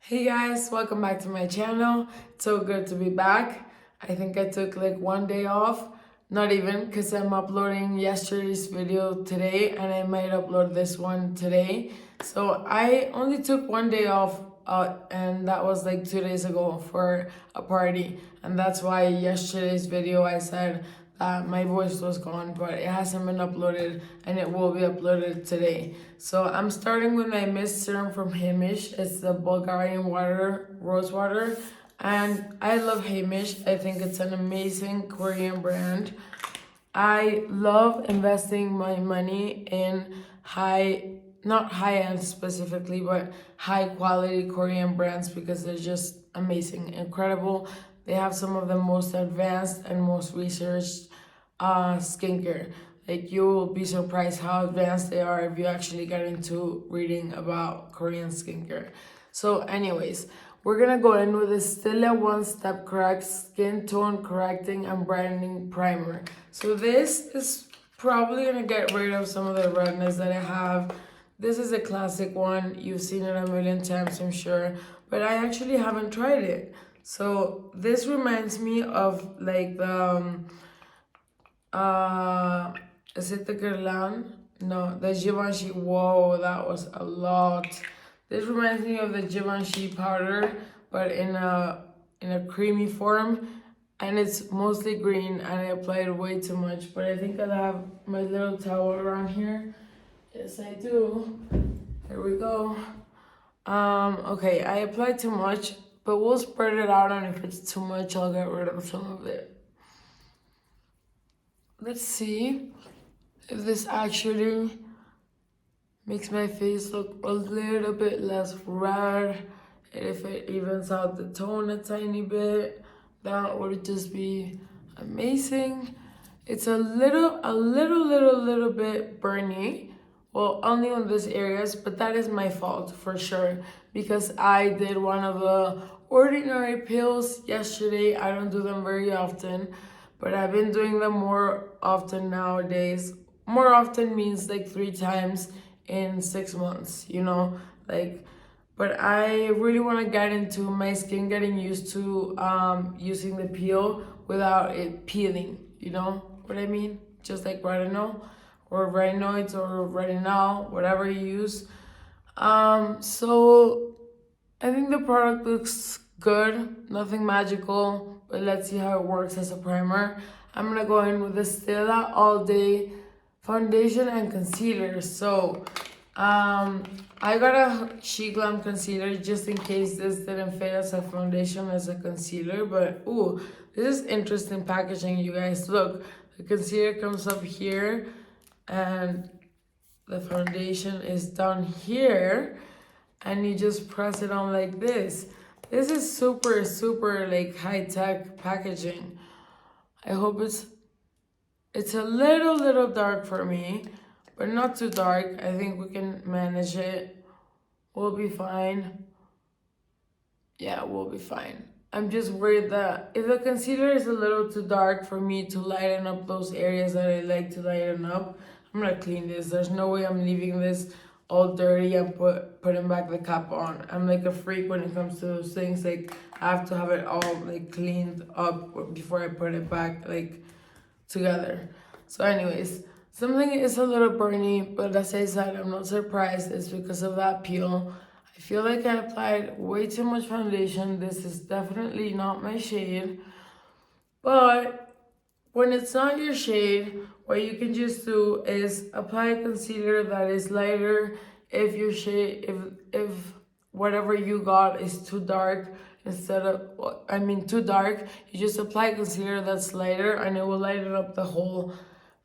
Hey guys, welcome back to my channel. It's so good to be back. I think I took like one day off, not even because I'm uploading yesterday's video today and I might upload this one today. So I only took one day off and that was like 2 days ago for a party. And that's why yesterday's video I said my voice was gone, but it hasn't been uploaded and it will be uploaded today. So I'm starting with my mist serum from Hamish. It's the Bulgarian water, rose water. And I love Hamish. I think it's an amazing Korean brand. I love investing my money in not high end specifically, but high quality Korean brands because they're just amazing, incredible. They have some of the most advanced and most researched skincare. Like you will be surprised how advanced they are if you actually get into reading about Korean skincare. So, anyways, we're gonna go in with the Stilla One Step Correct Skin Tone Correcting and Brightening Primer. So this is probably gonna get rid of some of the redness that I have. This is a classic one. You've seen it a million times, I'm sure, but I actually haven't tried it. So this reminds me of like the uh, is it the Guerlain? No, the Givenchy. Whoa, that was a lot. This reminds me of the Givenchy powder, but in a creamy form, and it's mostly green. And I applied way too much, but I think I have my little towel around here. Yes, I do. Here we go. Okay, I applied too much, but we'll spread it out, and if it's too much, I'll get rid of some of it. Let's see if this actually makes my face look a little bit less red. And if it evens out the tone a tiny bit, that would just be amazing. It's a little bit burny. Well, only on these areas, but that is my fault for sure because I did one of the ordinary peels yesterday. I don't do them very often, but I've been doing them more often nowadays. More often means like 3 times in 6 months, like. But I really want to get into my skin getting used to using the peel without it peeling. You know what I mean? Just like retinol or retinoids or retinol, whatever you use. So I think the product looks good, nothing magical, but let's see how it works as a primer. I'm gonna go in with the Stilla All Day Foundation and Concealer. So, I got a She Glam concealer just in case this didn't fit as a foundation as a concealer. But ooh, this is interesting packaging, you guys. Look, the concealer comes up here, and the foundation is down here, and you just press it on like this. This is super like high-tech packaging. I hope it's a little dark for me, but not too dark. I think we can manage it. We'll be fine. Yeah, we'll be fine. I'm just worried that if the concealer is a little too dark for me to lighten up those areas that I like to lighten up, I'm gonna clean this. There's no way I'm leaving this all dirty and putting back the cap on. I'm like a freak when it comes to those things. Like I have to have it all like cleaned up before I put it back like together. So anyways, something is a little burny, but as I said, I'm not surprised. It's because of that peel. I feel like I applied way too much foundation. This is definitely not my shade. But when it's not your shade, what you can just do is apply a concealer that is lighter. If your shade, if whatever you got is too dark, too dark, you just apply concealer that's lighter, and it will lighten up the whole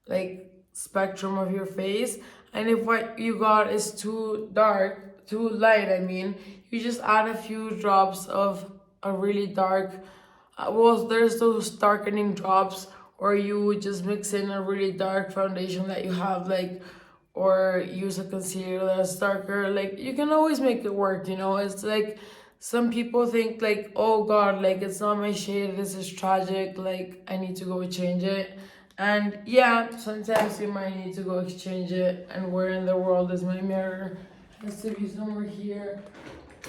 like spectrum of your face. And if what you got is too dark, too light, you just add a few drops of a really dark. Well, there's those darkening drops, or you just mix in a really dark foundation that you have, like, or use a concealer that's darker. Like, you can always make it work, It's like some people think, like, oh God, like, it's not my shade, this is tragic, like, I need to go change it. And yeah, sometimes you might need to go exchange it. And where in the world is my mirror? It has to be somewhere here.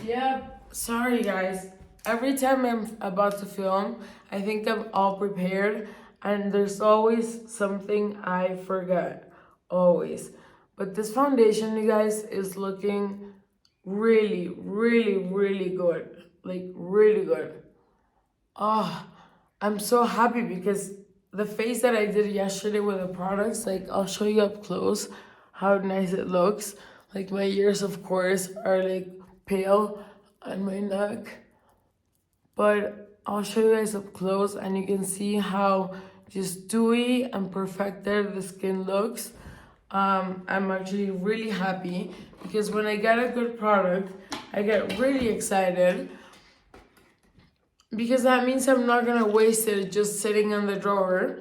Yeah, sorry guys. Every time I'm about to film, I think I'm all prepared, and there's always something I forget. Always. But this foundation, you guys, is looking really, really, really good. Like, really good. Oh, I'm so happy because the face that I did yesterday with the products, like, I'll show you up close how nice it looks. Like, my ears, of course, are like pale on my neck, but I'll show you guys up close and you can see how just dewy and perfected the skin looks. I'm actually really happy because when I get a good product, I get really excited because that means I'm not gonna waste it just sitting in the drawer.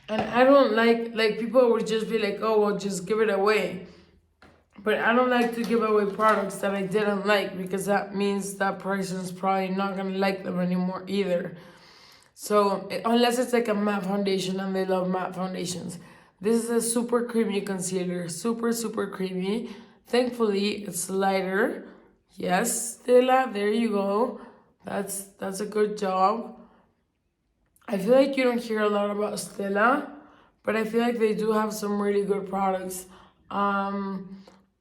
And I don't like people would just be like, oh well, just give it away. But I don't like to give away products that I didn't like because that means that person's probably not gonna like them anymore either. So unless it's like a matte foundation and they love matte foundations. This is a super creamy concealer, super super creamy. Thankfully, it's lighter. Yes, Stilla, there you go. That's a good job. I feel like you don't hear a lot about Stilla, but I feel like they do have some really good products.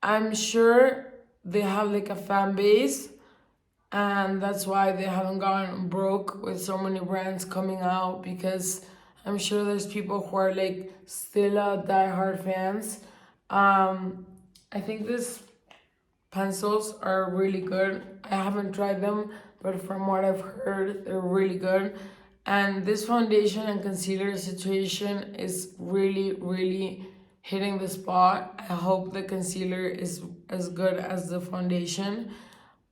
I'm sure they have like a fan base, and that's why they haven't gone broke with so many brands coming out, because I'm sure there's people who are like Stilla diehard fans. I think these pencils are really good. I haven't tried them, but from what I've heard, they're really good. And this foundation and concealer situation is really, really hitting the spot. I hope the concealer is as good as the foundation.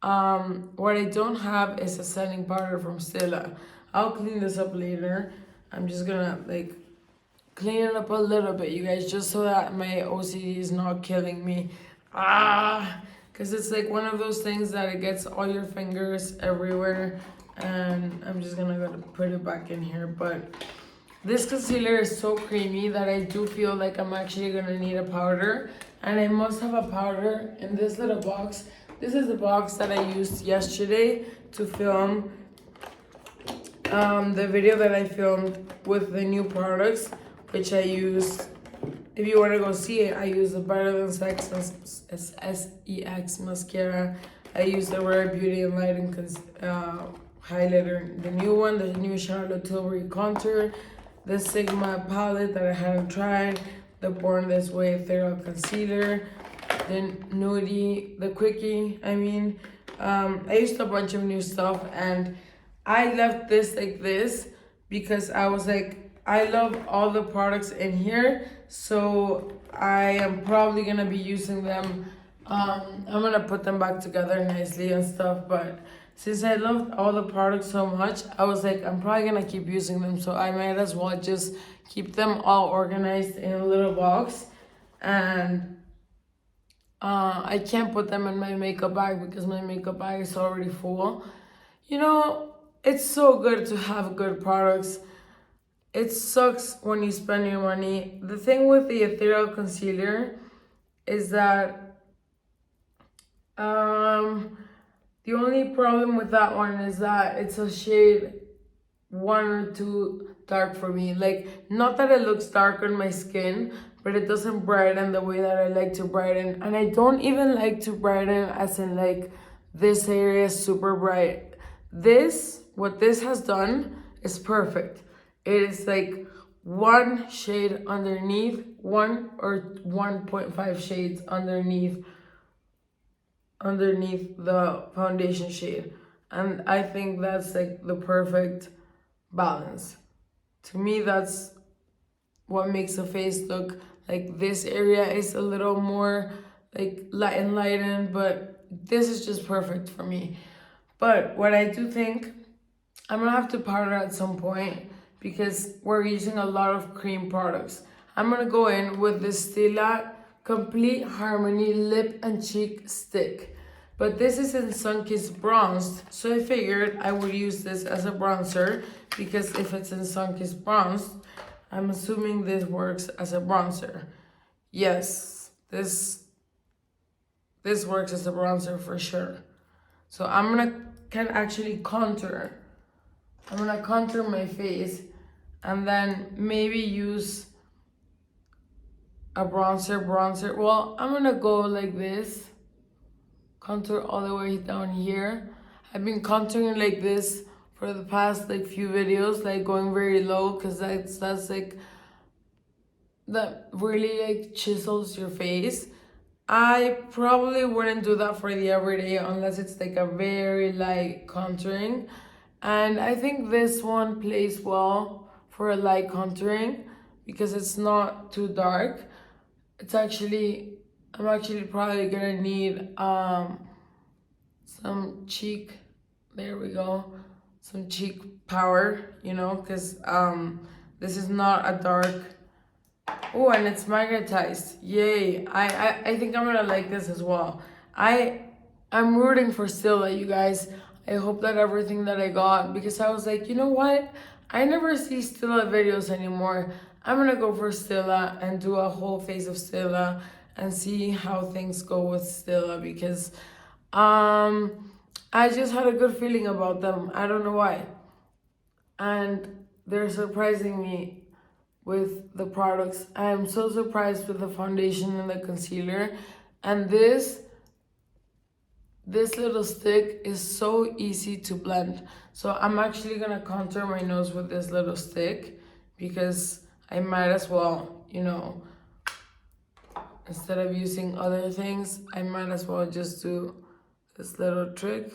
What I don't have is a setting powder from Stilla. I'll clean this up later. I'm just gonna like clean it up a little bit, you guys, just so that my OCD is not killing me. Because it's like one of those things that it gets all your fingers everywhere, and I'm just gonna go to put it back in here. But this concealer is so creamy that I do feel like I'm actually gonna need a powder, and I must have a powder in this little box. This is the box that I used yesterday to film the video that I filmed with the new products, which I used. If you want to go see it, I use the Better Than Sex SEX mascara. I use the Rare Beauty and Lighting highlighter, the new one, the new Charlotte Tilbury contour, the Sigma palette that I haven't tried, the Born This Way Ethereal concealer, the Nudie, the Quickie. I used a bunch of new stuff, and I left this like this because I was like, I love all the products in here, so I am probably gonna be using them. I'm gonna put them back together nicely and stuff, but since I loved all the products so much, I was like, I'm probably gonna keep using them, so I might as well just keep them all organized in a little box. And I can't put them in my makeup bag because my makeup bag is already full. You know, it's so good to have good products. It sucks when you spend your money. The thing with the ethereal concealer is that the only problem with that one is that it's a shade 1 or 2 dark for me. Like, not that it looks dark on my skin, but it doesn't brighten the way that I like to brighten. And I don't even like to brighten as in like this area is super bright. What this has done is perfect. It is like one shade underneath, 1 or 1.5 shades underneath the foundation shade. And I think that's like the perfect balance. To me, that's what makes a face look like this area is a little more like light and lightened, but this is just perfect for me. But what I do think, I'm gonna have to powder at some point because we're using a lot of cream products. I'm gonna go in with the Stilla Complete Harmony Lip and Cheek Stick. But this is in Sunkissed Bronzed, so I figured I would use this as a bronzer because if it's in Sunkissed Bronzed, I'm assuming this works as a bronzer. Yes, this this works as a bronzer for sure. So can actually contour. I'm gonna contour my face and then maybe use a bronzer. Well, I'm gonna go like this, contour all the way down here. I've been contouring like this for the past like few videos, like going very low, because that's like that really like chisels your face. I probably wouldn't do that for the everyday unless it's like a very light contouring. And I think this one plays well for a light contouring because it's not too dark. I'm actually probably gonna need some cheek, there we go, some cheek power, you know, because this is not a dark. Oh, and it's magnetized. Yay. I think I'm gonna like this as well. I'm rooting for Stilla, you guys. I hope that everything that I got, because I was like, you know what? I never see Stilla videos anymore. I'm gonna go for Stilla and do a whole face of Stilla and see how things go with Stilla, because I just had a good feeling about them. I don't know why. And they're surprising me with the products. I am so surprised with the foundation and the concealer. And this little stick is so easy to blend. So I'm actually gonna contour my nose with this little stick because I might as well, you know, instead of using other things, I might as well just do this little trick.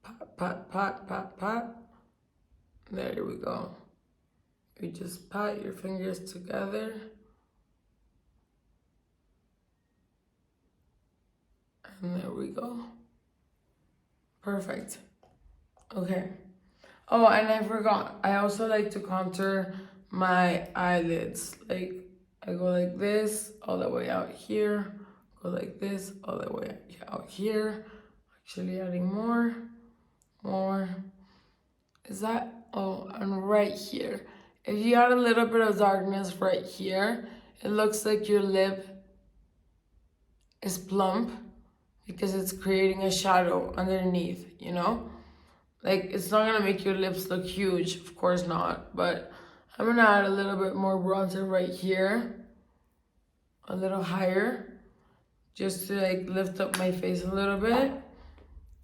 Pat, pat, pat, pat, pat. There we go. You just pat your fingers together. And there we go. Perfect. Okay. Oh, and I forgot. I also like to contour my eyelids. Like, I go like this, all the way out here. Go like this, all the way out here. Actually adding more. Is that, oh, and right here. If you add a little bit of darkness right here, it looks like your lip is plump because it's creating a shadow underneath, you know? Like, it's not gonna make your lips look huge, of course not, but I'm gonna add a little bit more bronzer right here, a little higher, just to like lift up my face a little bit.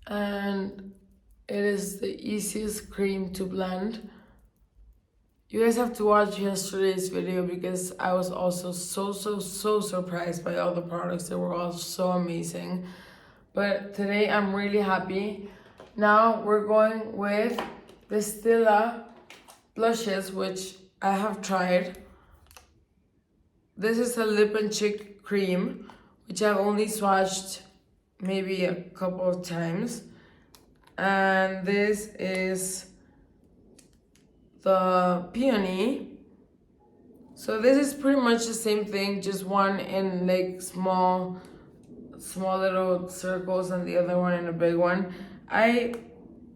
And it is the easiest cream to blend. You guys have to watch yesterday's video because I was also so surprised by all the products. They were all so amazing. But today I'm really happy. Now we're going with the Stilla blushes, which I have tried. This is a lip and cheek cream, which I've only swatched maybe a couple of times. And this is the Peony. So this is pretty much the same thing, just one in like small little circles and the other one in a big one. I'm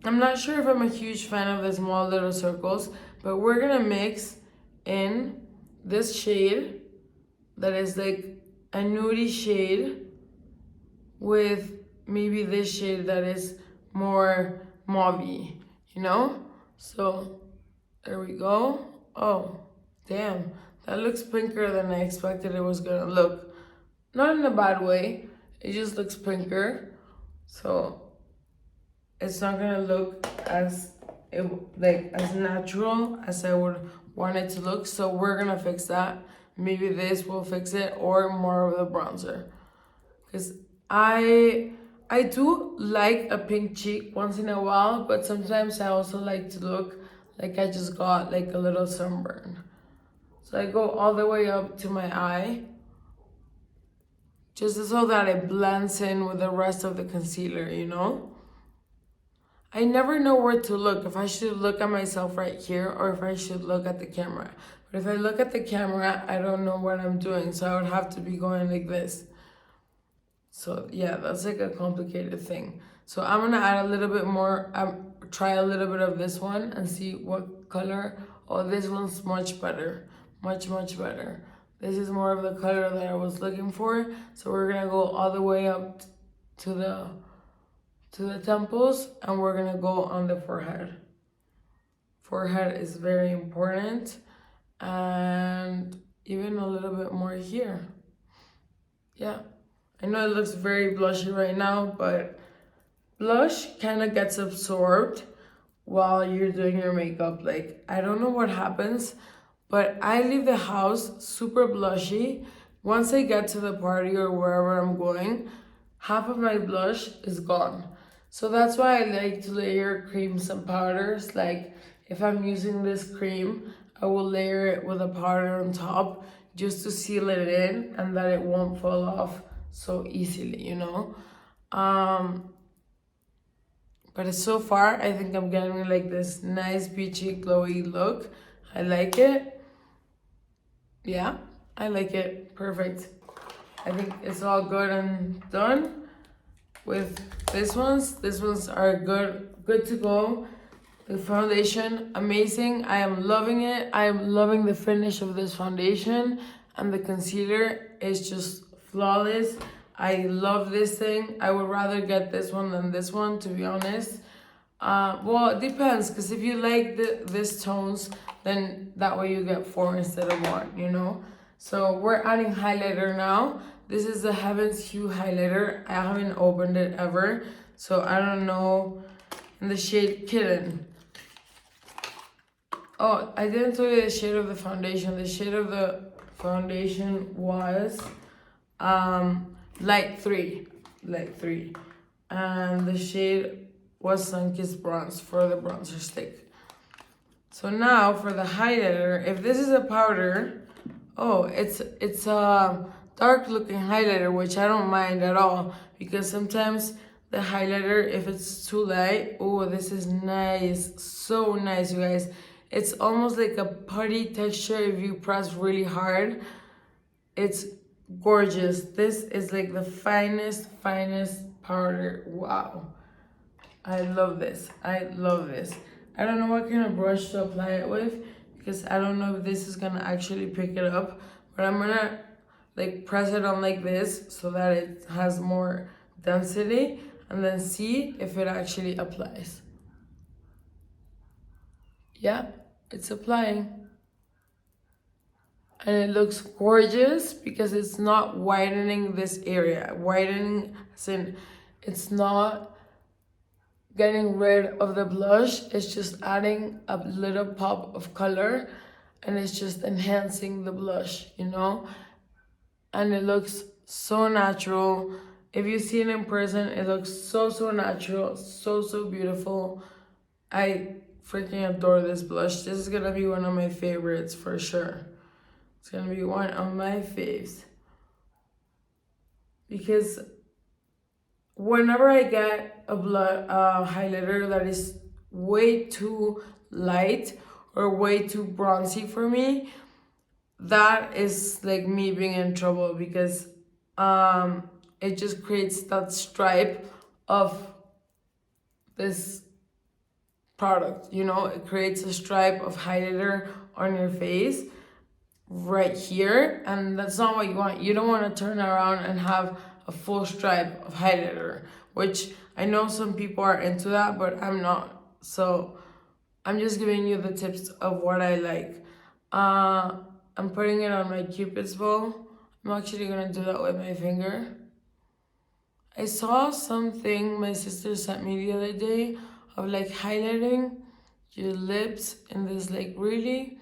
not sure if I'm a huge fan of the small little circles, but we're gonna mix in this shade that is like a nudie shade with maybe this shade that is more mauvey, you know? So there we go. Oh, damn. That looks pinker than I expected it was gonna look. Not in a bad way. It just looks pinker. So it's not gonna look as natural as I would want it to look. So we're gonna fix that. Maybe this will fix it, or more of the bronzer. Because I do like a pink cheek once in a while, but sometimes I also like to look like I just got like a little sunburn. So I go all the way up to my eye, just so that it blends in with the rest of the concealer, you know? I never know where to look, if I should look at myself right here or if I should look at the camera. But if I look at the camera, I don't know what I'm doing, so I would have to be going like this. So yeah, that's like a complicated thing. So I'm gonna add a little bit more, try a little bit of this one and see what color. Oh, this one's much better, much better. This is more of the color that I was looking for. So we're gonna go all the way up to the temples, and we're gonna go on the forehead. Forehead is very important, and even a little bit more here. Yeah, I know it looks very blushy right now, but blush kind of gets absorbed while you're doing your makeup. Like, I don't know what happens, but I leave the house super blushy. Once I get to the party or wherever I'm going, half of my blush is gone. So that's why I like to layer creams and powders. Like, if I'm using this cream, I will layer it with a powder on top just to seal it in and that it won't fall off so easily, you know? But so far, I think I'm getting like this nice beachy glowy look. I like it. Yeah, I like it. Perfect. I think it's all good and done with these ones. These ones are good to go. The foundation, amazing. I am loving it. I am loving the finish of this foundation, and the concealer is just flawless. I love this thing. I would rather get this one than this one, to be honest. Well, it depends, because if you like this tones, then that way you get 4 instead of 1, you know? So we're adding highlighter now. This is the Heaven's Hue highlighter. I haven't opened it ever, so I don't know. In the shade Kitten. Oh, I didn't tell you the shade of the foundation. The shade of the foundation was light 3. And the shade was Sunkissed Bronze for the bronzer stick. So now for the highlighter, if this is a powder, oh, it's a dark looking highlighter, which I don't mind at all, because sometimes the highlighter, if it's too light, oh, this is nice, so nice, you guys. It's almost like a putty texture if you press really hard. It's gorgeous. This is like the finest powder. Wow, I love this. I don't know what kind of brush to apply it with, because I don't know if this is gonna actually pick it up, but I'm gonna like press it on like this so that it has more density, and then see if it actually applies. Yeah, it's applying. And it looks gorgeous because it's not whitening this area. Whitening, as in, it's not getting rid of the blush. It's just adding a little pop of color, and it's just enhancing the blush, you know? And it looks so natural. If you see it in person, it looks so natural, so beautiful. I freaking adore this blush. This is gonna be one of my favorites for sure. It's gonna be one of my faves. Because whenever I get a highlighter that is way too light or way too bronzy for me, that is like me being in trouble, because it just creates that stripe of this product, you know? It creates a stripe of highlighter on your face right here, and that's not what you want. You don't want to turn around and have a full stripe of highlighter, which I know some people are into that, but I'm not. So I'm just giving you the tips of what I like. I'm putting it on my Cupid's bow. I'm actually gonna do that with my finger. I saw something my sister sent me the other day of like highlighting your lips in this like really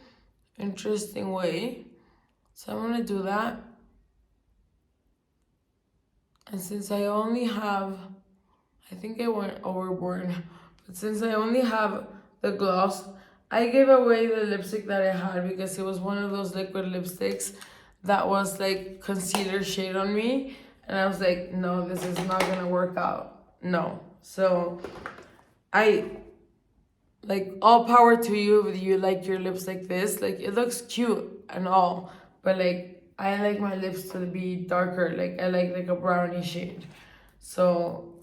interesting way. So I'm gonna do that. And since I only have, I think I went overboard, but since I only have the gloss, I gave away the lipstick that I had because it was one of those liquid lipsticks that was like concealer shade on me. And I was like, no, this is not gonna work out. No. So I, like, all power to you if you like your lips like this. Like, it looks cute and all, but like, I like my lips to be darker. Like, I like a brownie shade. So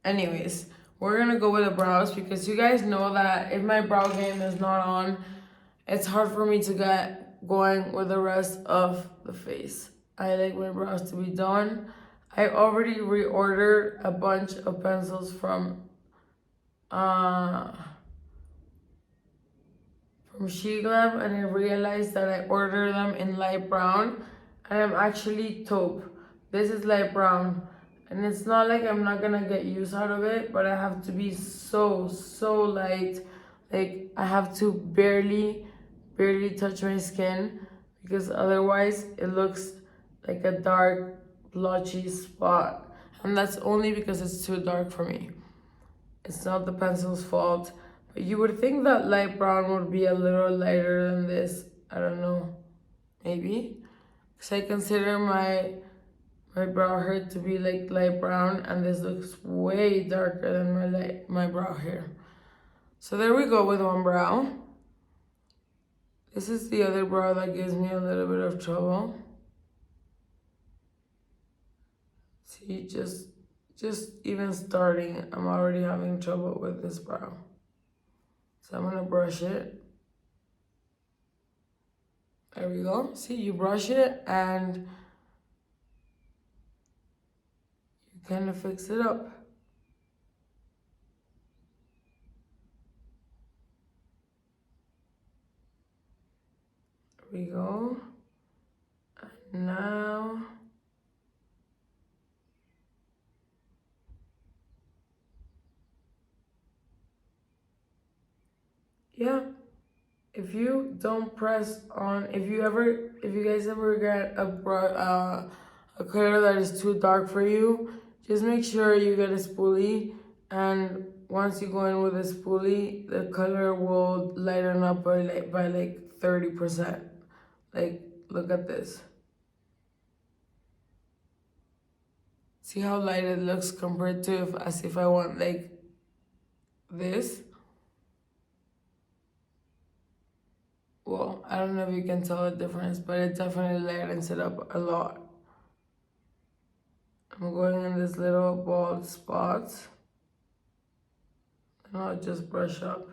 anyways, we're gonna go with the brows, because you guys know that if my brow game is not on, it's hard for me to get going with the rest of the face. I like my brows to be done. I already reordered a bunch of pencils from Sheglam, and I realized that I ordered them in light brown, and I'm actually taupe. This is light brown, and it's not like I'm not gonna get use out of it, but I have to be so light. Like I have to barely touch my skin, because otherwise it looks like a dark blotchy spot, and that's only because it's too dark for me. It's not the pencil's fault. But you would think that light brown would be a little lighter than this. I don't know. Maybe. Because I consider my brow hair to be like light brown, and this looks way darker than my brow hair. So there we go with one brow. This is the other brow that gives me a little bit of trouble. See, just even starting, I'm already having trouble with this brow. So I'm gonna brush it. There we go. See, you brush it and you kind of fix it up. There we go. And now yeah, if you don't press on, if you guys ever get a color that is too dark for you, just make sure you get a spoolie, and once you go in with a spoolie, the color will lighten up by like 30%. Like, look at this. See how light it looks compared to as if I want like this. Well, I don't know if you can tell the difference, but it definitely lightens it up a lot. I'm going in this little bald spots, and I'll just brush up.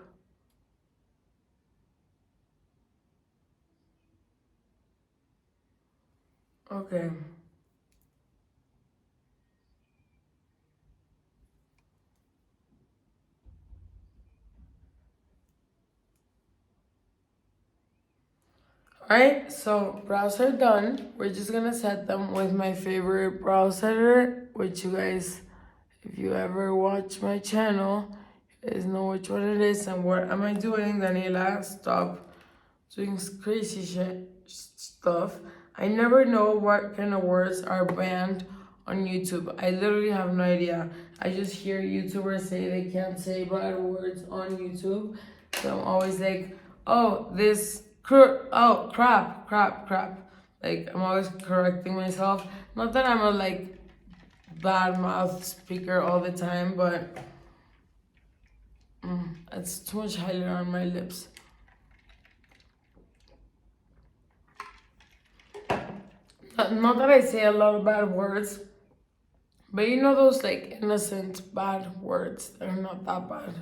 Okay. Alright, so brows are done. We're just gonna set them with my favorite brow setter, which you guys, if you ever watch my channel, you guys know which one it is. And what am I doing, Daniela? Stop doing crazy stuff. I never know what kind of words are banned on YouTube. I literally have no idea. I just hear YouTubers say they can't say bad words on YouTube. So I'm always like, oh, crap. Like, I'm always correcting myself. Not that I'm a like bad mouth speaker all the time, but it's too much highlighter on my lips. Not that I say a lot of bad words, but you know those like innocent bad words that are not that bad.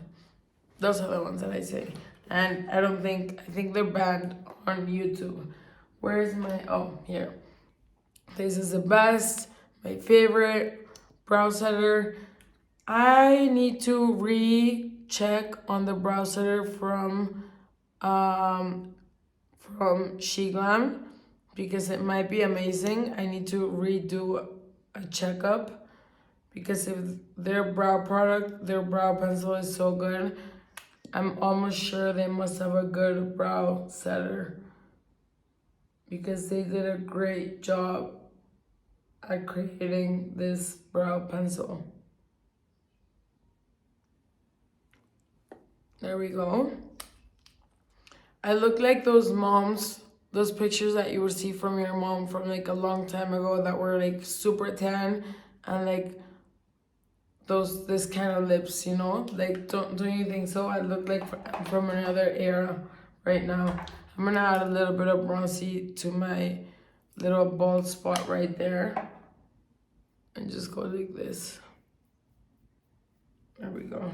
Those are the ones that I say. And I think they're banned on YouTube. Where's my, oh, here. This is the best, my favorite brow setter. I need to recheck on the brow setter from Sheglam, because it might be amazing. I need to redo a checkup, because if their brow pencil is so good, I'm almost sure they must have a good brow setter, because they did a great job at creating this brow pencil. There we go. I look like those moms, those pictures that you would see from your mom from like a long time ago that were like super tan and like this kind of lips, you know? Like, don't you think so? I look like from another era right now. I'm gonna add a little bit of bronzy to my little bald spot right there, and just go like this. There we go.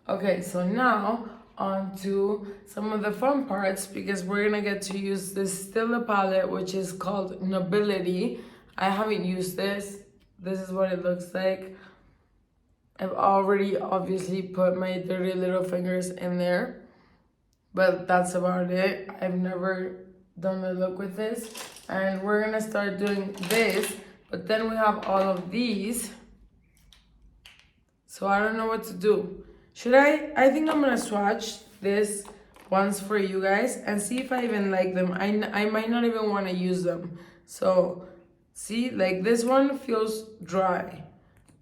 Okay, so now on to some of the fun parts, because we're gonna get to use this Stilla palette, which is called Nobility. I haven't used this. this is what it looks like. I've already obviously put my dirty little fingers in there, but that's about it. I've never done a look with this. And we're gonna start doing this, but then we have all of these. So I don't know what to do. Should I think I'm gonna swatch this once for you guys and see if I even like them. I might not even want to use them. So see, like this one feels dry.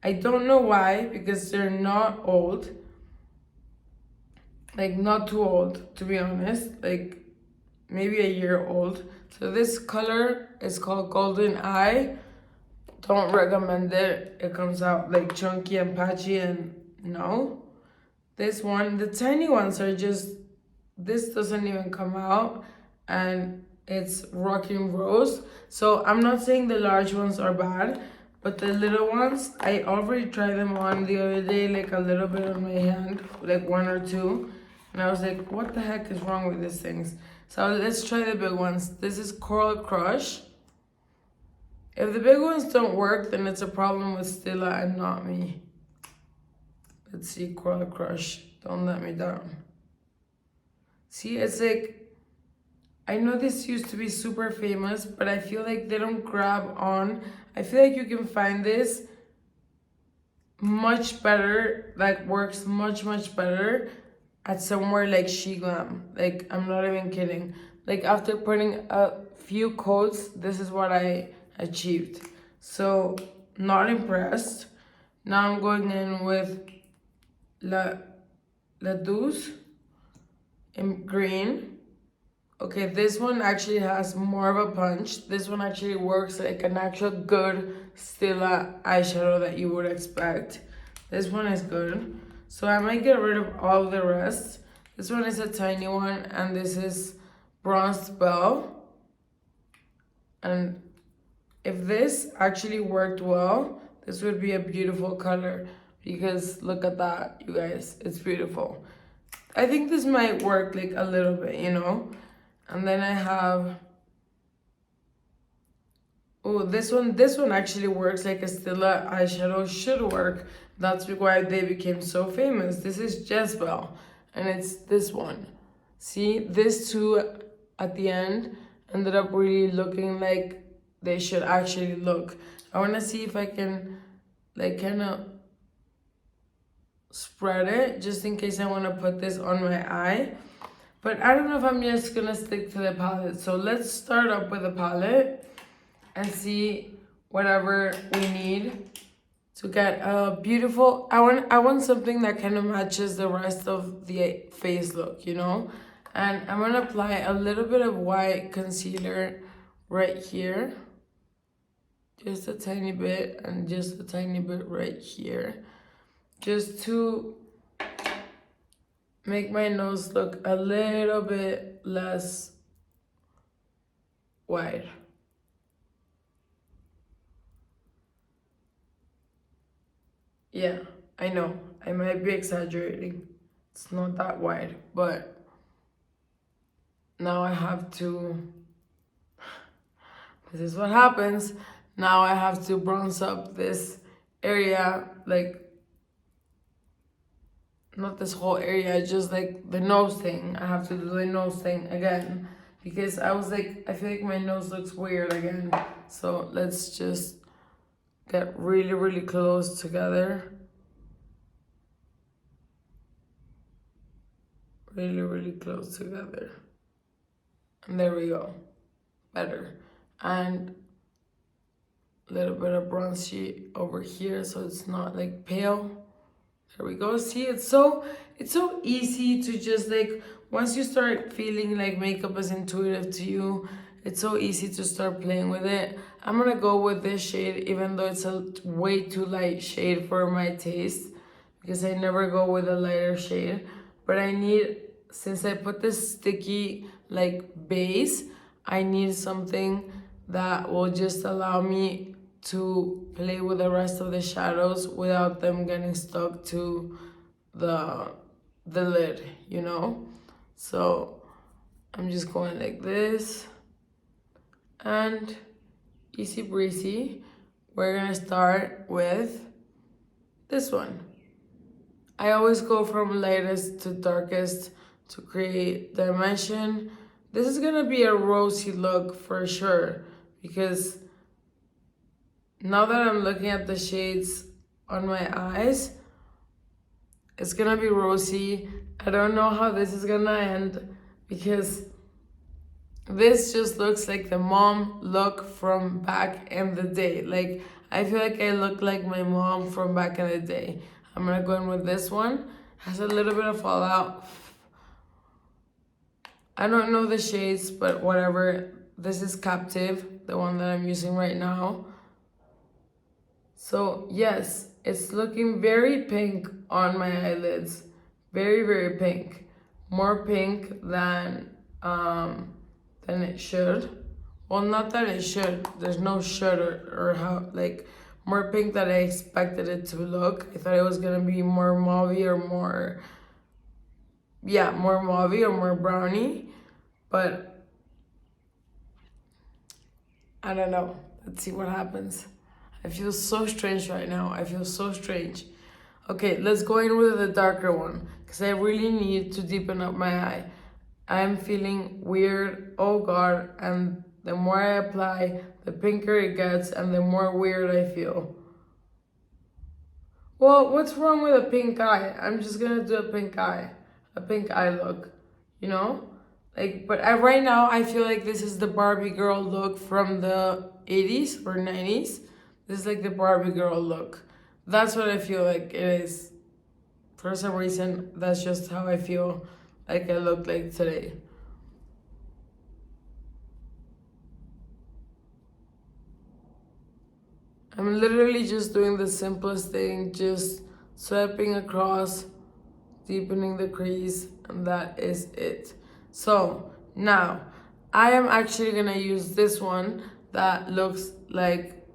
I don't know why, because they're not old. Like not too old, to be honest. Like maybe a year old. So this color is called Golden Eye. Don't recommend it. It comes out like chunky and patchy, and no. This one, the tiny ones are just, this doesn't even come out, and it's Rocking Rose. So I'm not saying the large ones are bad, but the little ones, I already tried them on the other day, like a little bit on my hand, like one or two. And I was like, what the heck is wrong with these things? So let's try the big ones. This is Coral Crush. If the big ones don't work, then it's a problem with Stilla and not me. Let's see, Coral Crush. Don't let me down. See, it's like, I know this used to be super famous, but I feel like they don't grab on. I feel like you can find this much better, like works much, much better at somewhere like She Glam. Like, I'm not even kidding. Like, after putting a few coats, this is what I achieved. So, not impressed. Now I'm going in with La Douce in green. Okay, this one actually has more of a punch. This one actually works like an actual good Stilla eyeshadow that you would expect. This one is good. So I might get rid of all the rest. This one is a tiny one, and this is Bronzed Belle. And if this actually worked well, this would be a beautiful color, because look at that, you guys, it's beautiful. I think this might work like a little bit, you know? And then I have, oh, this one actually works like a Stilla eyeshadow should work. That's why they became so famous. This is Jezebel, and it's this one. See, these two at the end ended up really looking like they should actually look. I want to see if I can like kind of spread it just in case I want to put this on my eye. But I don't know if I'm just gonna stick to the palette. So let's start up with the palette and see whatever we need to get a beautiful, I want something that kind of matches the rest of the face look, you know? And I'm gonna apply a little bit of white concealer right here. Just a tiny bit, and just a tiny bit right here. Just to make my nose look a little bit less wide. Yeah, I know, I might be exaggerating. It's not that wide, but now I have to, this is what happens. Now I have to bronze up this area, like, not this whole area, just like the nose thing. I have to do the nose thing again, because I was like, I feel like my nose looks weird again. So let's just get really, really close together. Really, really close together. And there we go. Better. And a little bit of bronzy over here so it's not like pale. There we go. See, it's so easy to just like, once you start feeling like makeup is intuitive to you, it's so easy to start playing with it. I'm gonna go with this shade, even though it's a way too light shade for my taste, because I never go with a lighter shade. But I need, since I put this sticky like base, I need something that will just allow me to play with the rest of the shadows without them getting stuck to the lid, you know? So I'm just going like this, and easy breezy we're gonna start with this one. I always go from lightest to darkest to create dimension. This is gonna be a rosy look for sure, because now that I'm looking at the shades on my eyes, it's gonna be rosy. I don't know how this is gonna end, because this just looks like the mom look from back in the day. Like, I feel like I look like my mom from back in the day. I'm gonna go in with this one. Has a little bit of fallout. I don't know the shades, but whatever. This is Captive, the one that I'm using right now. So yes, it's looking very pink on my eyelids. Very, very pink. More pink than it should. Well, not that it should. There's no should or how, like, more pink than I expected it to look. I thought it was gonna be more mauvey or more, yeah, more mauvey or more browny. But I don't know. Let's see what happens. I feel so strange right now. I feel so strange. Okay, let's go in with the darker one, because I really need to deepen up my eye. I'm feeling weird, oh god, and the more I apply, the pinker it gets and the more weird I feel. Well, what's wrong with a pink eye? I'm just gonna do a pink eye look, you know? Like, but right now I feel like this is the Barbie girl look from the 80s or 90s. This is like the Barbie girl look. That's what I feel like it is. For some reason, that's just how I feel like I look like today. I'm literally just doing the simplest thing, just swiping across, deepening the crease, and that is it. So now I am actually gonna use this one that looks like,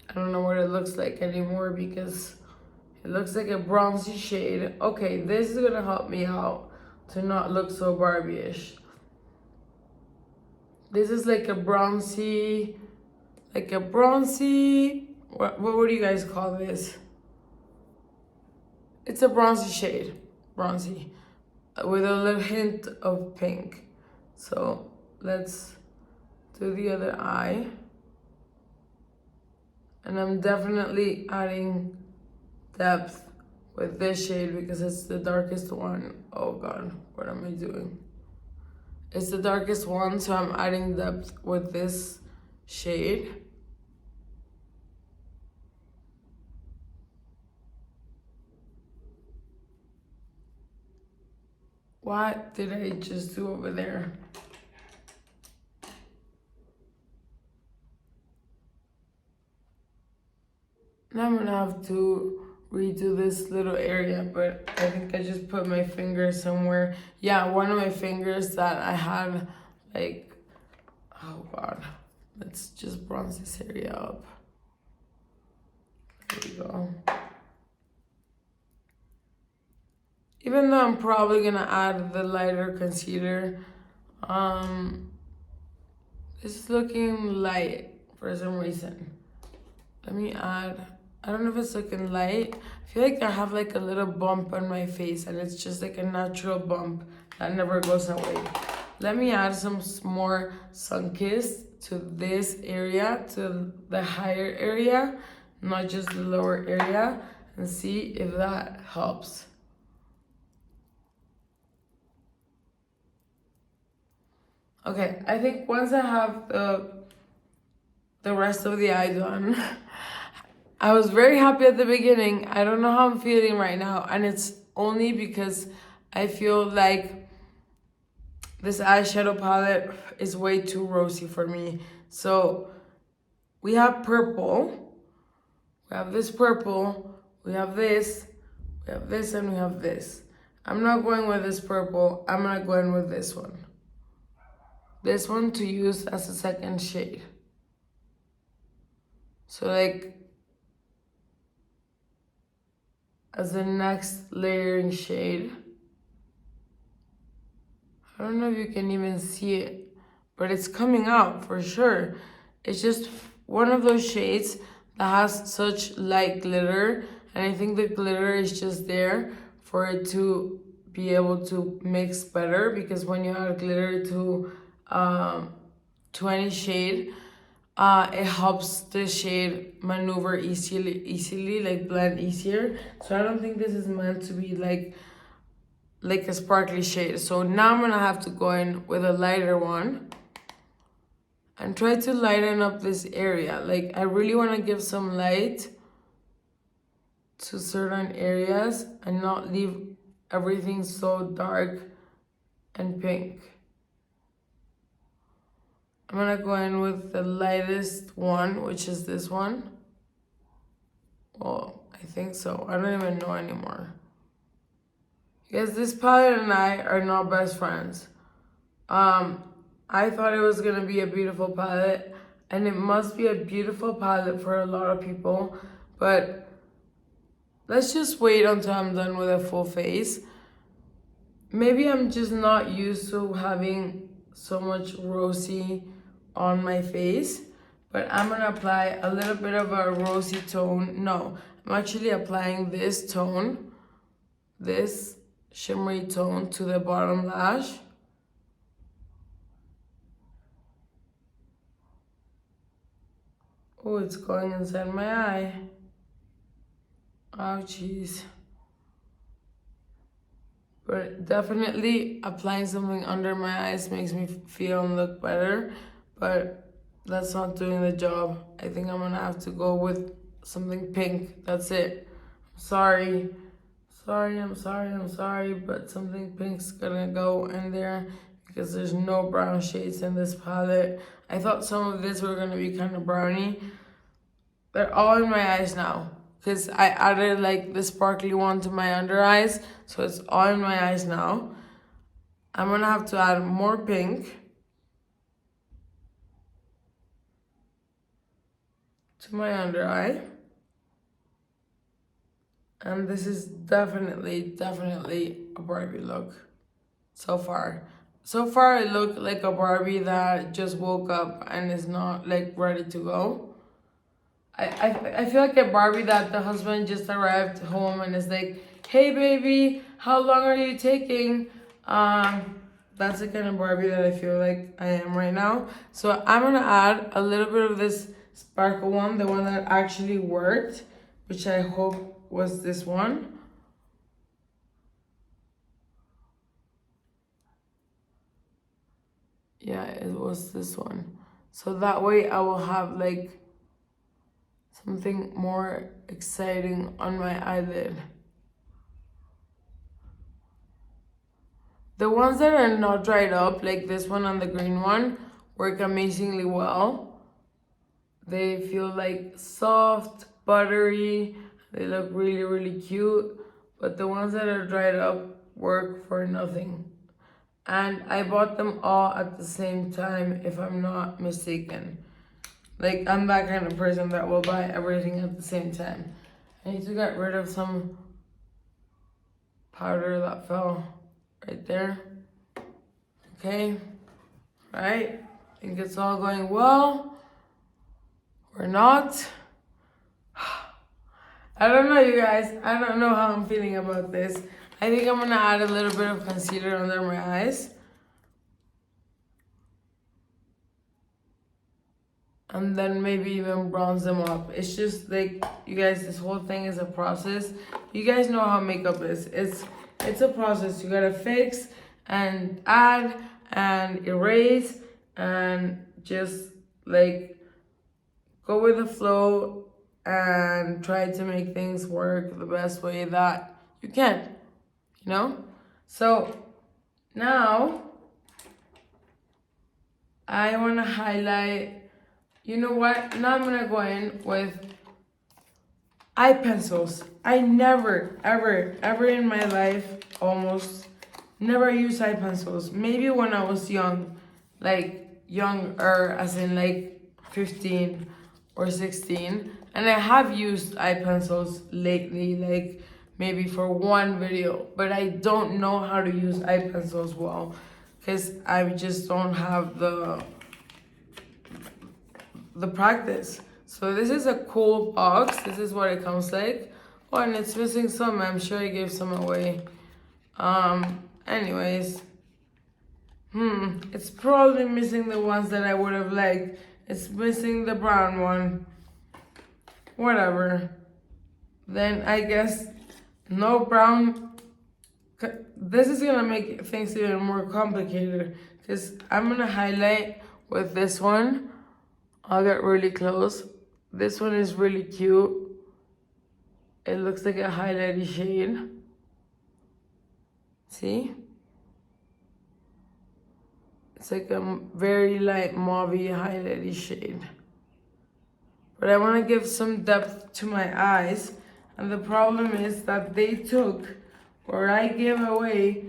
I don't know what it looks like anymore because it looks like a bronzy shade. Okay, this is gonna help me out to not look so Barbie-ish. This is like a bronzy, what would you guys call this? It's a bronzy shade, bronzy, with a little hint of pink. So let's do the other eye. And I'm definitely adding depth with this shade because it's the darkest one. Oh god, what am I doing? It's the darkest one, so I'm adding depth with this shade. What did I just do over there? Now I'm gonna have to redo this little area, but I think I just put my finger somewhere. Yeah, one of my fingers that I had, like, oh god. Let's just bronze this area up. There we go. Even though I'm probably gonna add the lighter concealer, this is looking light for some reason. Let me add, I don't know if it's looking light. I feel like I have like a little bump on my face and it's just like a natural bump that never goes away. Let me add some more sun-kissed to this area, to the higher area, not just the lower area, and see if that helps. Okay, I think once I have the rest of the eye done, I was very happy at the beginning. I don't know how I'm feeling right now, and it's only because I feel like this eyeshadow palette is way too rosy for me. So we have purple, we have this purple, we have this, and we have this. I'm not going with this purple, I'm gonna go in with this one. This one to use as a second shade. So like, as the next layering shade. I don't know if you can even see it, but it's coming out for sure. It's just one of those shades that has such light glitter, and I think the glitter is just there for it to be able to mix better, because when you add glitter to any shade, it helps the shade maneuver easily, like blend easier. So I don't think this is meant to be like a sparkly shade. So now I'm gonna have to go in with a lighter one and try to lighten up this area. Like, I really want to give some light to certain areas and not leave everything so dark and pink. I'm gonna go in with the lightest one, which is this one. Well, I think so. I don't even know anymore. Because this palette and I are not best friends. I thought it was gonna be a beautiful palette, and it must be a beautiful palette for a lot of people, but let's just wait until I'm done with a full face. Maybe I'm just not used to having so much rosy on my face, but I'm gonna apply a little bit of a rosy tone. No, I'm actually applying this tone, this shimmery tone, to the bottom lash. Oh, it's going inside my eye. Oh, jeez. But definitely applying something under my eyes makes me feel and look better, but that's not doing the job. I think I'm gonna have to go with something pink. That's it. I'm sorry, but something pink's gonna go in there because there's no brown shades in this palette. I thought some of this were gonna be kind of browny. They're all in my eyes now because I added like the sparkly one to my under eyes, so it's all in my eyes now. I'm gonna have to add more pink to my under eye. And this is definitely a Barbie look so far. So far, I look like a Barbie that just woke up and is not like ready to go. I feel like a Barbie that the husband just arrived home and is like, hey baby, how long are you taking? That's the kind of Barbie that I feel like I am right now. So I'm gonna add a little bit of this sparkle one, the one that actually worked, which I hope was this one. Yeah, it was this one. So that way I will have like something more exciting on my eyelid. The ones that are not dried up, like this one and the green one, work amazingly well. They feel like soft, buttery, they look really cute, but the ones that are dried up work for nothing. And I bought them all at the same time, if I'm not mistaken. Like, I'm that kind of person that will buy everything at the same time. I need to get rid of some powder that fell right there. Okay, right? I think it's all going well. Or not. I don't know, you guys. I don't know how I'm feeling about this. I think I'm gonna add a little bit of concealer under my eyes. And then maybe even bronze them up. It's just like, you guys, this whole thing is a process. You guys know how makeup is. It's a process. You gotta fix and add and erase and just like go with the flow and try to make things work the best way that you can, you know? So now I wanna highlight, you know what? Now I'm gonna go in with eye pencils. I never, ever in my life, almost, never used eye pencils. Maybe when I was young, like younger, as in like 15 or 16. And I have used eye pencils lately, like maybe for one video, but I don't know how to use eye pencils well, because I just don't have the the practice. So this is a cool box. This is what it comes like. Oh, and it's missing some. I'm sure I gave some away. Anyways. It's probably missing the ones that I would have liked. It's missing the brown one. Whatever. Then I guess no brown. This is gonna make things even more complicated because I'm gonna highlight with this one. I'll get really close. This one is really cute. It looks like a highlighty shade. See? It's like a very light mauvey highlighty shade. But I want to give some depth to my eyes. And the problem is that they took, or I gave away,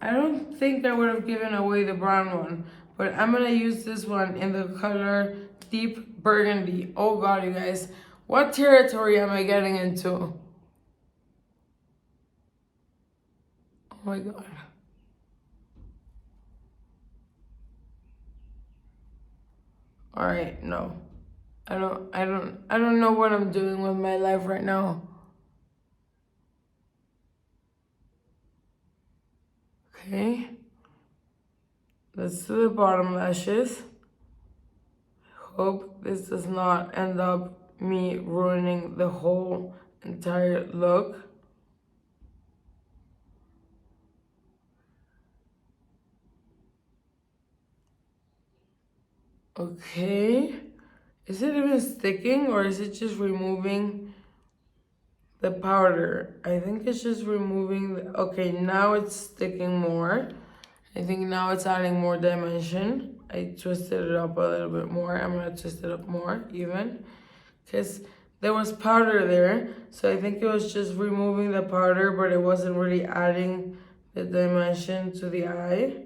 I don't think I would have given away the brown one. But I'm going to use this one in the color Deep Burgundy. Oh God, you guys. What territory am I getting into? Oh my God. All right, no. I don't know what I'm doing with my life right now. Okay. Let's do the bottom lashes. Hope this does not end up me ruining the whole entire look. Okay. Is it even sticking or is it just removing the powder? I think it's just removing okay, now it's sticking more. I think now it's adding more dimension. I twisted it up a little bit more. I'm gonna twist it up more even. Because there was powder there. So I think it was just removing the powder, but it wasn't really adding the dimension to the eye.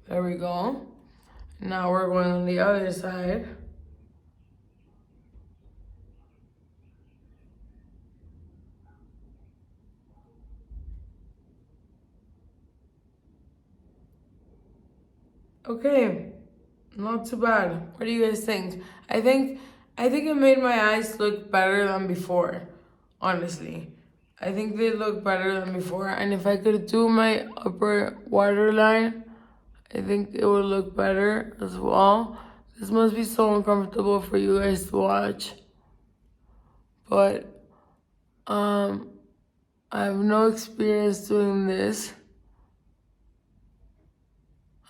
There we go. Now we're going on the other side. Okay, not too bad. What do you guys think? I think it made my eyes look better than before, honestly. I think they look better than before. And if I could do my upper waterline, I think it would look better as well. This must be so uncomfortable for you guys to watch. But I have no experience doing this.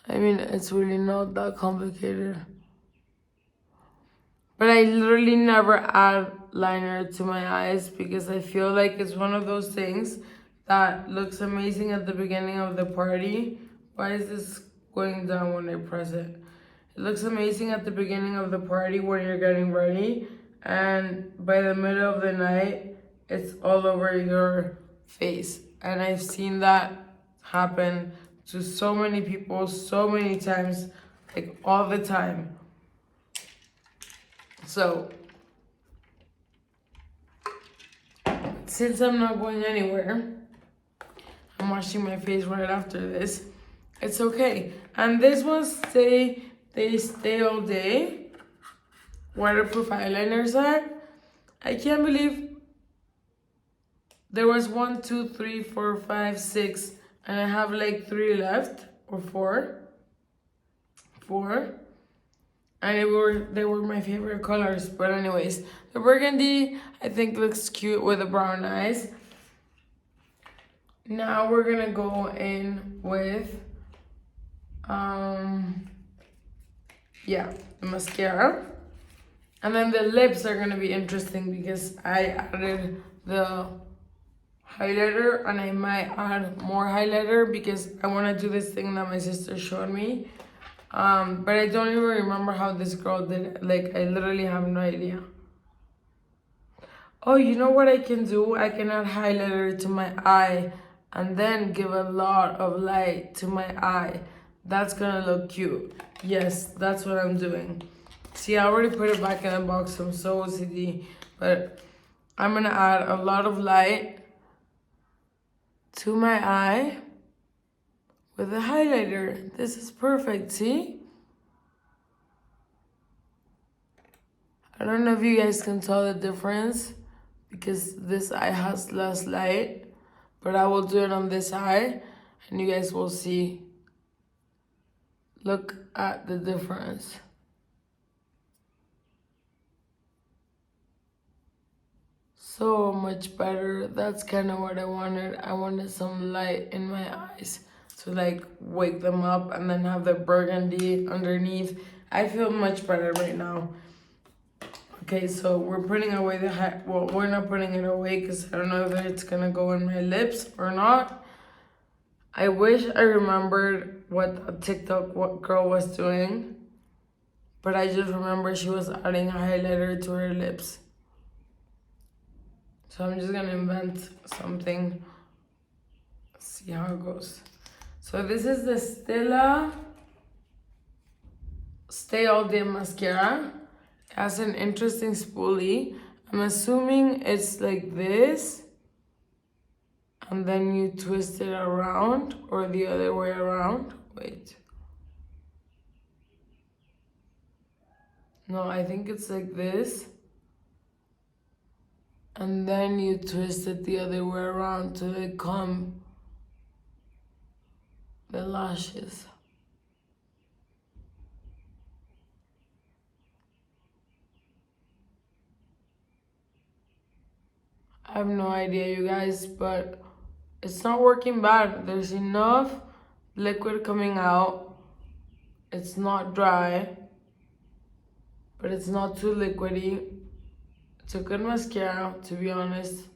I mean, it's really not that complicated. But I literally never add liner to my eyes because I feel like it's one of those things that looks amazing at the beginning of the party. Why is this going down when I press it? It looks amazing at the beginning of the party when you're getting ready. And by the middle of the night, it's all over your face. And I've seen that happen to so many people, so many times, like all the time. So, since I'm not going anywhere, I'm washing my face right after this. It's okay. And this ones they stay all day. Waterproof eyeliner set. I can't believe there was 1, 2, 3, 4, 5, 6, and I have like 3 left or 4. 4. And they were my favorite colors. But anyways, the burgundy I think looks cute with the brown eyes. Now we're gonna go in with the mascara. And then the lips are gonna be interesting because I added the highlighter and I might add more highlighter because I wanna do this thing that my sister showed me. But I don't even remember how this girl did it. Like, I literally have no idea. Oh, you know what I can do? I can add highlighter to my eye and then give a lot of light to my eye. That's gonna look cute. Yes, that's what I'm doing. See, I already put it back in the box. I'm so OCD. But I'm gonna add a lot of light to my eye with a highlighter. This is perfect, see? I don't know if you guys can tell the difference because this eye has less light, but I will do it on this eye and you guys will see. Look at the difference. So much better. That's kind of what I wanted. I wanted some light in my eyes to like wake them up and then have the burgundy underneath. I feel much better right now. Okay, so we're putting away the well, we're not putting it away because I don't know if it's gonna go in my lips or not. I wish I remembered what a TikTok girl was doing, but I just remember she was adding a highlighter to her lips. So I'm just gonna invent something. See how it goes. So this is the Stilla Stay All Day Mascara. It has an interesting spoolie. I'm assuming it's like this. And then you twist it around or the other way around. Wait. No, I think it's like this. And then you twist it the other way around to like comb the lashes. I have no idea, you guys, but it's not working bad. There's enough liquid coming out. It's not dry, but it's not too liquidy. It's a good mascara, to be honest.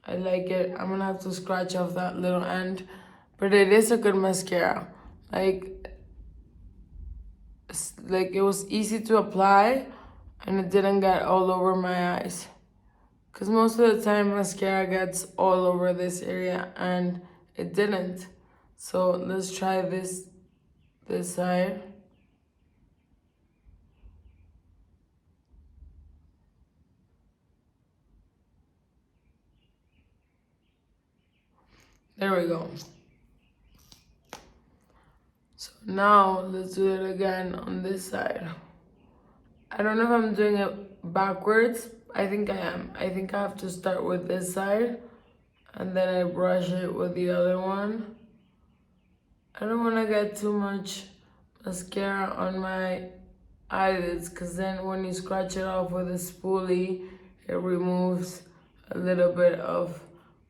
I like it. I'm gonna have to scratch off that little end, but it is a good mascara. Like it was easy to apply and it didn't get all over my eyes. Because most of the time mascara gets all over this area and it didn't. So let's try this side. There we go. So now let's do it again on this side. I don't know if I'm doing it backwards. I think I am. I think I have to start with this side and then I brush it with the other one. I don't want to get too much mascara on my eyelids because then when you scratch it off with a spoolie, it removes a little bit of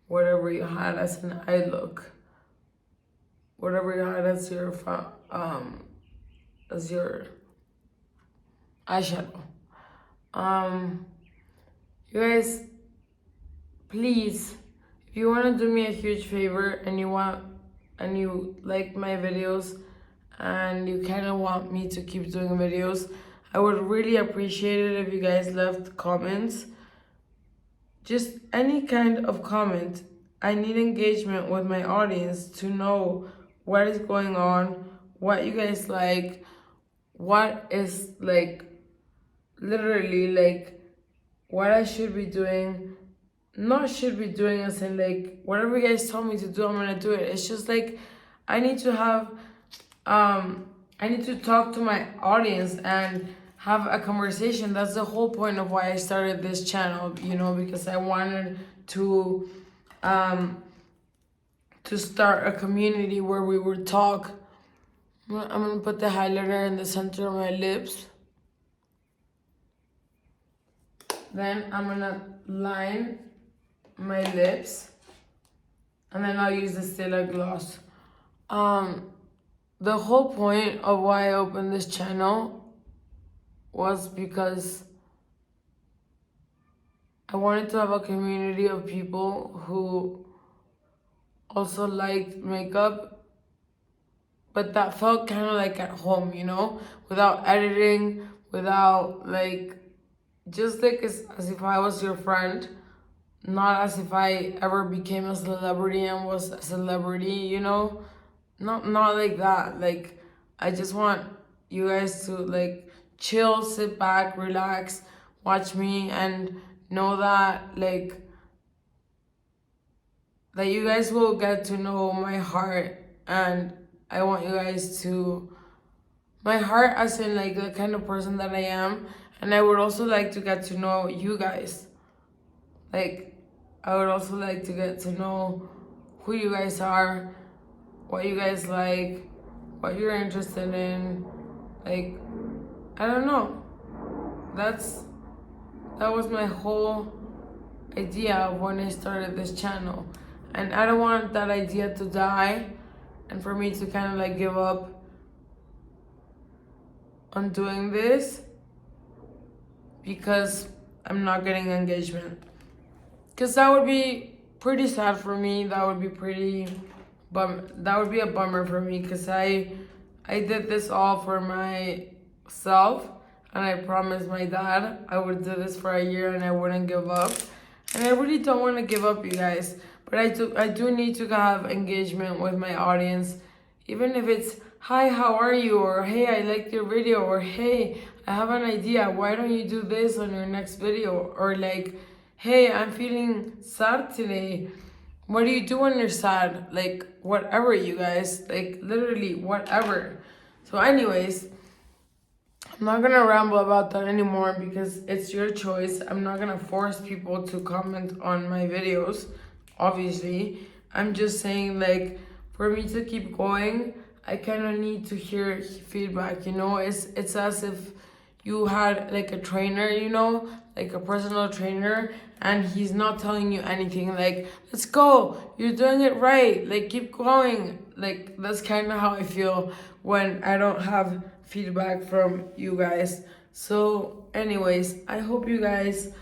whatever you had as an eye look. Whatever you had as your eyeshadow. You guys, please, if you want to do me a huge favor and you like my videos and you kind of want me to keep doing videos, I would really appreciate it if you guys left comments. Just any kind of comment. I need engagement with my audience to know what is going on, what you guys like, what is like literally like what I should be doing. Not should be doing as in like whatever you guys tell me to do, I'm gonna do it. It's just like I need to have I need to talk to my audience and have a conversation. That's the whole point of why I started this channel, you know, because I wanted to start a community where we would talk. I'm gonna put the highlighter in the center of my lips. Then I'm gonna line my lips and then I'll use the Stilla gloss. The whole point of why I opened this channel was because I wanted to have a community of people who also liked makeup, but that felt kind of like at home, you know, without editing, without like, just like as if I was your friend, not as if I ever became a celebrity and was a celebrity, you know, not like that. Like, I just want you guys to like chill, sit back, relax, watch me, and know that like that you guys will get to know my heart, and I want you guys to, my heart as in like the kind of person that I am, And I would also like to get to know you guys. Like, I would also like to get to know who you guys are, what you guys like, what you're interested in. Like, I don't know. That was my whole idea of when I started this channel. And I don't want that idea to die and for me to kind of like give up on doing this because I'm not getting engagement. Because that would be pretty sad for me. That would be that would be a bummer for me because I did this all for myself, and I promised my dad I would do this for a year and I wouldn't give up. And I really don't want to give up, you guys. But I do need to have engagement with my audience. Even if it's, hi, how are you? Or, hey, I liked your video. Or, hey, I have an idea. Why don't you do this on your next video? Or like, hey, I'm feeling sad today. What do you do when you're sad? Like, whatever, you guys. Like, literally, whatever. So anyways, I'm not gonna ramble about that anymore because it's your choice. I'm not gonna force people to comment on my videos, obviously. I'm just saying, like, for me to keep going, I kind of need to hear feedback, you know? It's as if you had like a trainer, you know, like a personal trainer, and he's not telling you anything, like, let's go, you're doing it right, like, keep going. Like, that's kind of how I feel when I don't have feedback from you guys. So anyways, I hope you guys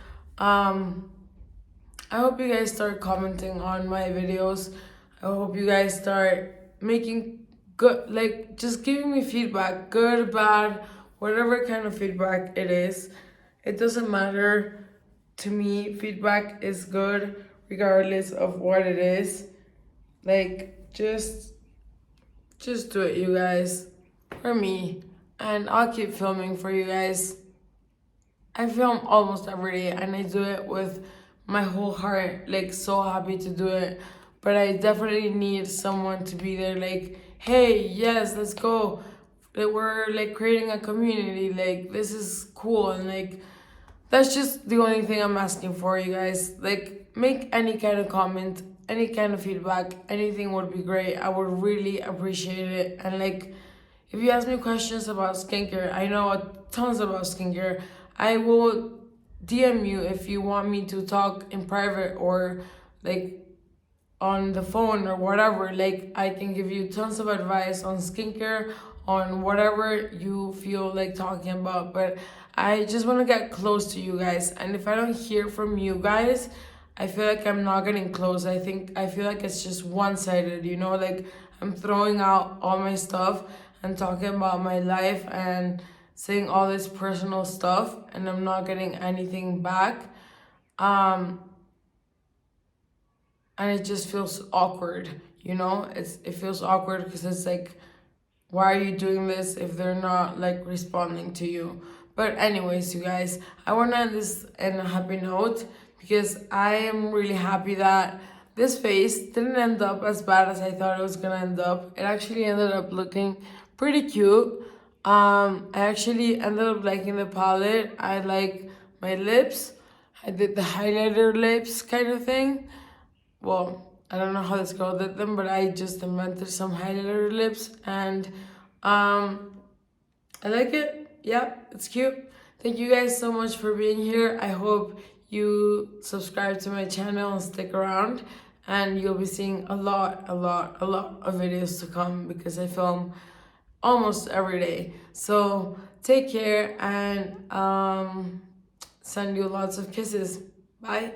start commenting on my videos. I hope you guys start making good, like, just giving me feedback, good, bad, whatever kind of feedback it is. It doesn't matter to me. Feedback is good regardless of what it is. Like, just do it, you guys, for me. And I'll keep filming for you guys. I film almost every day and I do it with my whole heart, like, so happy to do it. But I definitely need someone to be there, like, hey, yes, let's go. Like, we're like creating a community, like, this is cool. And like, that's just the only thing I'm asking for, you guys. Like, make any kind of comment, any kind of feedback, anything would be great. I would really appreciate it. And like, if you ask me questions about skincare, I know tons about skincare. I will DM you if you want me to talk in private or like on the phone or whatever. Like, I can give you tons of advice on skincare, on whatever you feel like talking about. But I just want to get close to you guys. And if I don't hear from you guys, I feel like I'm not getting close. I feel like it's just one-sided, you know? Like, I'm throwing out all my stuff and talking about my life and saying all this personal stuff, and I'm not getting anything back. And it just feels awkward, you know? It feels awkward because it's like, why are you doing this if they're not like responding to you? But anyways, you guys, I want to end this in a happy note because I am really happy that this face didn't end up as bad as I thought it was gonna end up. It actually ended up looking pretty cute. I actually ended up liking the palette. I like my lips. I did the highlighter lips kind of thing. Well, I don't know how this girl did them, but I just invented some highlighter lips, and I like it. Yeah, it's cute. Thank you guys so much for being here. I hope you subscribe to my channel and stick around, and you'll be seeing a lot of videos to come because I film almost every day. So take care, and send you lots of kisses. Bye.